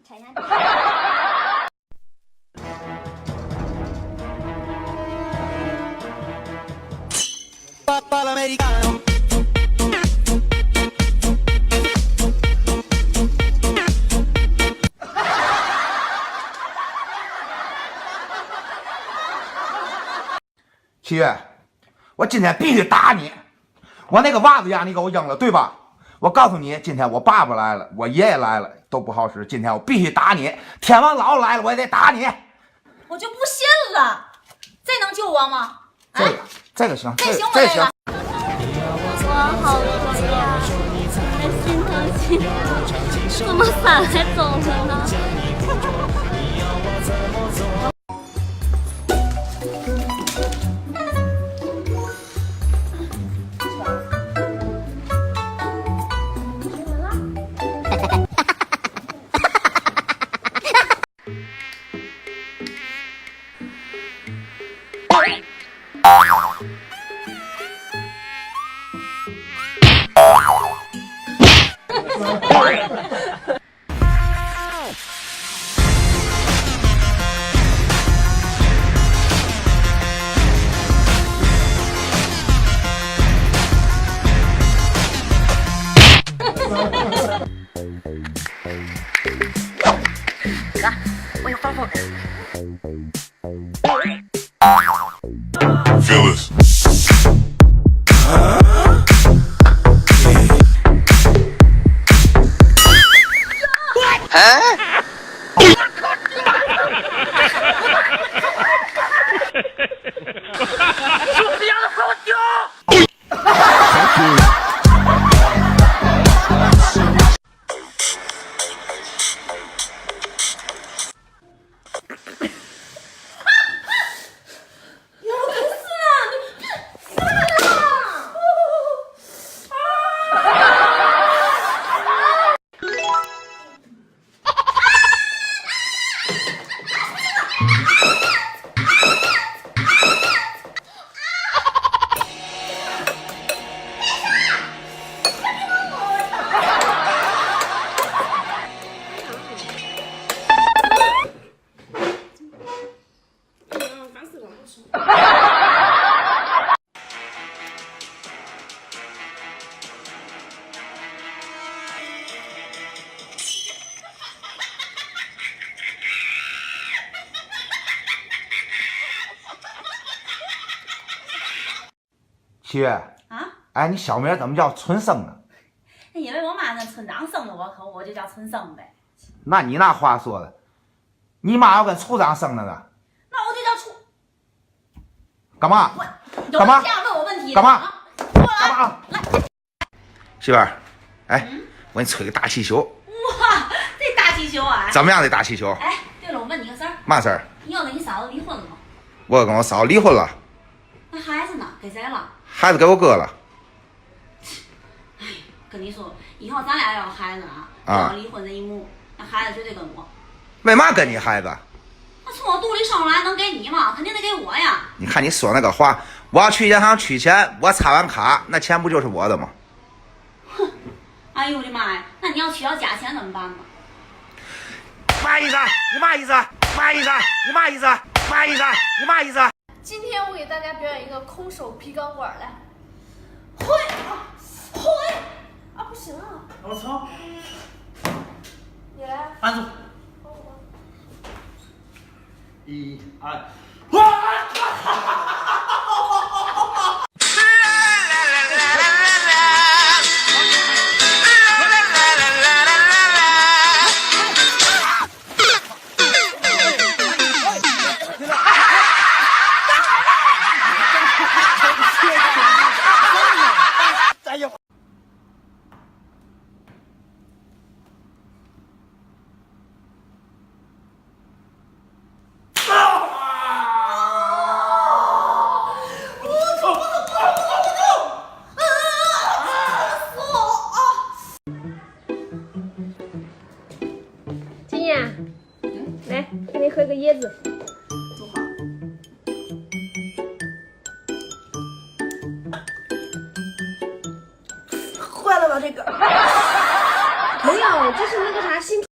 拆下七月，我今天必须打你！我那个袜子呀，你给我扔了，对吧？我告诉你，今天我爸爸来了，我爷爷来了，都不好使。今天我必须打你！天王老子来了，我也得打你！我就不信了，这能救我吗？这个行，这行这行。我好累呀，我心疼心疼，怎么伞还走了呢？我有方法。 Feel it.七月啊，哎，你小名怎么叫春生呢？因为我妈跟村长生的我就叫春生呗。那你那话说的，你妈要跟处长生的呢？那我就叫处。干嘛？有干嘛人这样问我问题？干嘛啊？过来，干嘛？来。媳妇儿，哎，我给你吹个大气球。哇，这大气球啊！怎么样？这大气球？哎，对了，我问你个事儿，嘛事儿？你要跟你嫂子离婚了吗？我跟我嫂子离婚了，那孩子呢？给谁了？孩子给我哥了。哎，跟你说，以后咱俩要有孩子要离婚这一幕，那孩子绝对跟我。为嘛跟你孩子？那从我肚里生出来能给你吗？肯定得给我呀。你看你说那个话，我要去银行取钱，我插完卡，那钱不就是我的吗？哼，哎呦我的妈呀！那你要取要加钱怎么办呢？嘛意思？你嘛意思？嘛意思？你嘛意思？嘛意思？你嘛意思？今天我给大家表演一个空手劈钢管来，会啊，会啊，不行啊！我操！你来，按住！我1、2，哇！哎呦！金燕，来，给你喝个椰子。坏了吧这个？这是那个啥新。